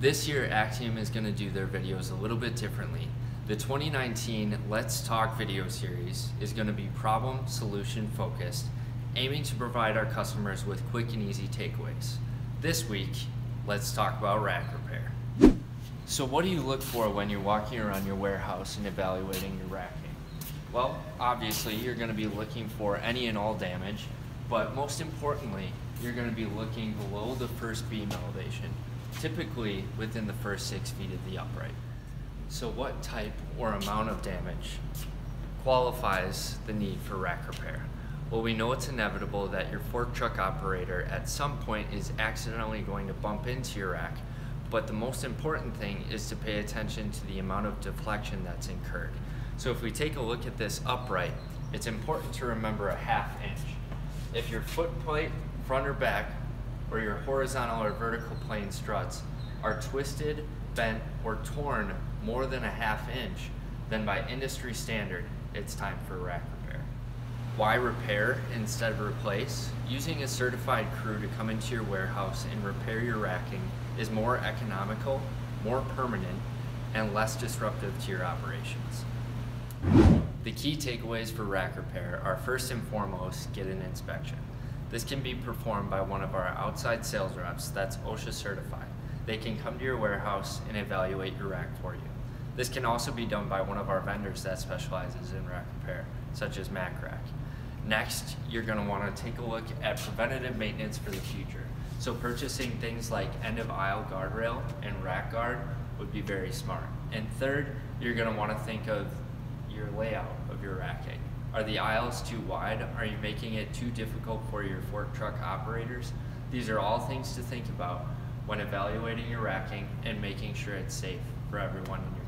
This year, Axiom is going to do their videos a little bit differently. The 2019 Let's Talk video series is going to be problem solution focused, aiming to provide our customers with quick and easy takeaways. This week, let's talk about rack repair. So what do you look for when you're walking around your warehouse and evaluating your racking? Well, obviously you're going to be looking for any and all damage, but most importantly, you're going to be looking below the first beam elevation, typically within the first 6 feet of the upright. So what type or amount of damage qualifies the need for rack repair? Well, we know it's inevitable that your fork truck operator at some point is accidentally going to bump into your rack, but the most important thing is to pay attention to the amount of deflection that's incurred. So if we take a look at this upright, it's important to remember a 1/2 inch. If your foot plate, front or back, or your horizontal or vertical plane struts are twisted, bent, or torn more than a 1/2 inch, then by industry standard, it's time for rack repair. Why repair instead of replace? Using a certified crew to come into your warehouse and repair your racking is more economical, more permanent, and less disruptive to your operations. The key takeaways for rack repair are first and foremost, get an inspection. This can be performed by one of our outside sales reps that's OSHA certified. They can come to your warehouse and evaluate your rack for you. This can also be done by one of our vendors that specializes in rack repair, such as MacRack. Next, you're going to want to take a look at preventative maintenance for the future. So purchasing things like end of aisle guardrail and rack guard would be very smart. And third, you're going to want to think of your layout of your racking. Are the aisles too wide? Are you making it too difficult for your fork truck operators? These are all things to think about when evaluating your racking and making sure it's safe for everyone in your